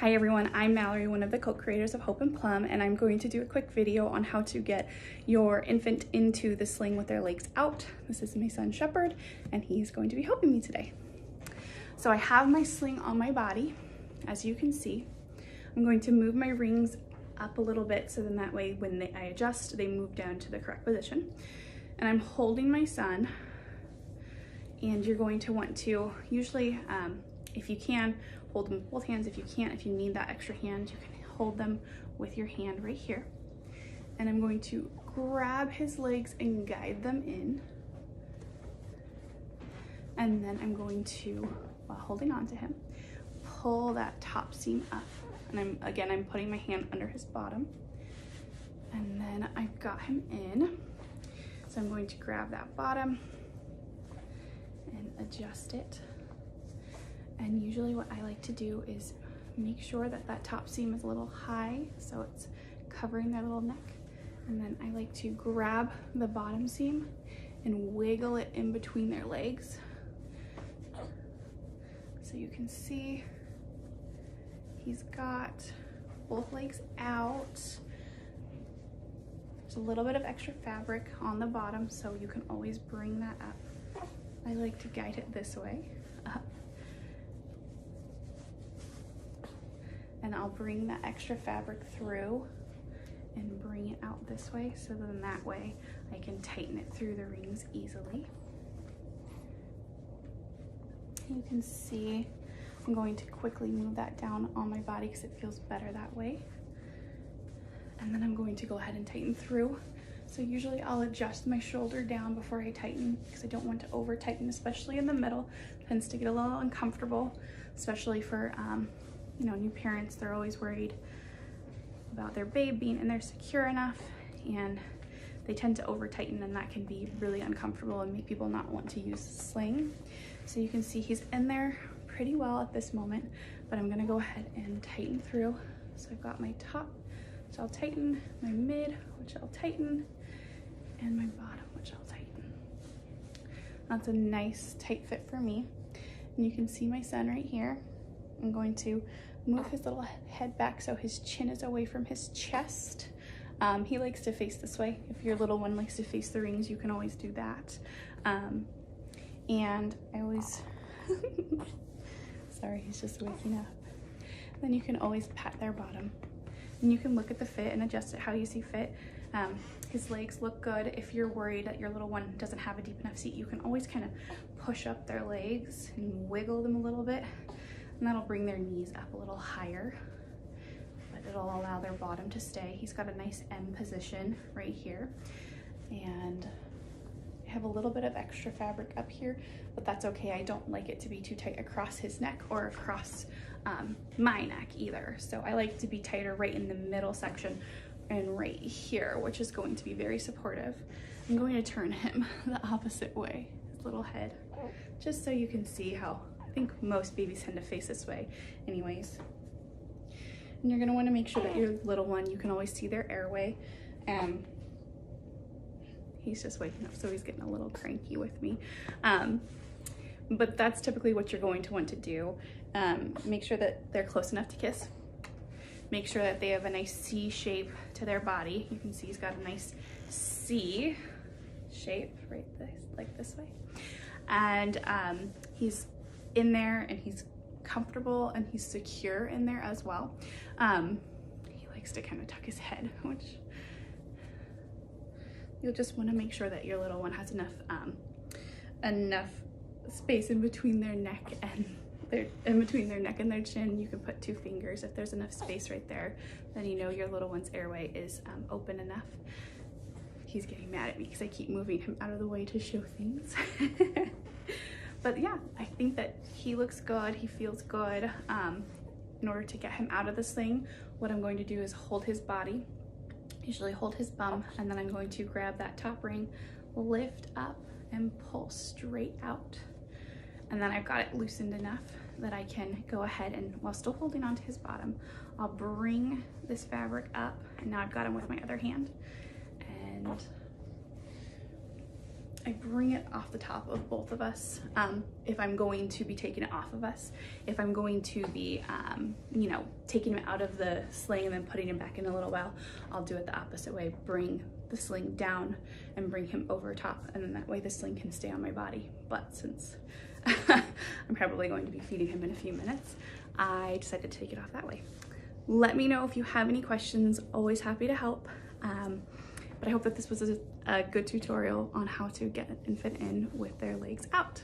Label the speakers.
Speaker 1: Hi everyone, I'm Mallory, one of the co-creators of Hope and Plum, and I'm going to do a quick video on how to get your infant into the sling with their legs out. This is my son Shepherd, and he's going to be helping me today. So I have my sling on my body, as you can see. I'm going to move my rings up a little bit so then that way when I adjust, they move down to the correct position. And I'm holding my son, and you're going to want to, usually, if you can, hold them with both hands. If you can't, if you need that extra hand, you can hold them with your hand right here. And I'm going to grab his legs and guide them in. And then I'm going to, while holding on to him, pull that top seam up. And I'm putting my hand under his bottom. And then I've got him in. So I'm going to grab that bottom and adjust it. And usually what I like to do is make sure that that top seam is a little high so it's covering their little neck. And then I like to grab the bottom seam and wiggle it in between their legs. So you can see he's got both legs out. There's a little bit of extra fabric on the bottom, so you can always bring that up. I like to guide it this way, up. And I'll bring that extra fabric through and bring it out this way, so then that way I can tighten it through the rings easily. You can see I'm going to quickly move that down on my body because it feels better that way. And then I'm going to go ahead and tighten through. So usually I'll adjust my shoulder down before I tighten because I don't want to over tighten, especially in the middle. It tends to get a little uncomfortable, especially for new parents. They're always worried about their babe being in there secure enough, and they tend to over tighten, and that can be really uncomfortable and make people not want to use the sling. So you can see he's in there pretty well at this moment, but I'm gonna go ahead and tighten through. So I've got my top, which I'll tighten, my mid, which I'll tighten, and my bottom, which I'll tighten. That's a nice tight fit for me. And you can see my son right here. I'm going to move his little head back so his chin is away from his chest. He likes to face this way. If your little one likes to face the rings, you can always do that. And I always, sorry, he's just waking up. Then you can always pat their bottom. And you can look at the fit and adjust it how you see fit. His legs look good. If you're worried that your little one doesn't have a deep enough seat, you can always kind of push up their legs and wiggle them a little bit. And that'll bring their knees up a little higher, but it'll allow their bottom to stay. He's got a nice M position right here. And I have a little bit of extra fabric up here, but that's okay. I don't like it to be too tight across his neck or across my neck either. So I like to be tighter right in the middle section and right here, which is going to be very supportive. I'm going to turn him the opposite way, his little head, just so you can see how I think most babies tend to face this way anyways. And you're gonna wanna make sure that your little one, you can always see their airway. He's just waking up, so he's getting a little cranky with me. But that's typically what you're going to want to do. Make sure that they're close enough to kiss. Make sure that they have a nice C shape to their body. You can see he's got a nice C shape right like this way. And he's in there and he's comfortable and he's secure in there as well. He likes to kind of tuck his head, which you'll just want to make sure that your little one has enough space in between their neck and their chin. You can put 2 fingers if there's enough space right there. Then you know your little one's airway is open enough. He's getting mad at me because I keep moving him out of the way to show things. But yeah, I think that he looks good, he feels good. In order to get him out of the sling, what I'm going to do is hold his body, usually hold his bum, and then I'm going to grab that top ring, lift up, and pull straight out. And then I've got it loosened enough that I can go ahead and, while still holding onto his bottom, I'll bring this fabric up, and now I've got him with my other hand. And I bring it off the top of both of us if I'm going to be taking it off of us. If I'm going to be, you know, taking him out of the sling and then putting him back in a little while, I'll do it the opposite way. Bring the sling down and bring him over top, and then that way the sling can stay on my body. But since I'm probably going to be feeding him in a few minutes, I decided to take it off that way. Let me know if you have any questions. Always happy to help. But I hope that this was a good tutorial on how to get an infant in with their legs out.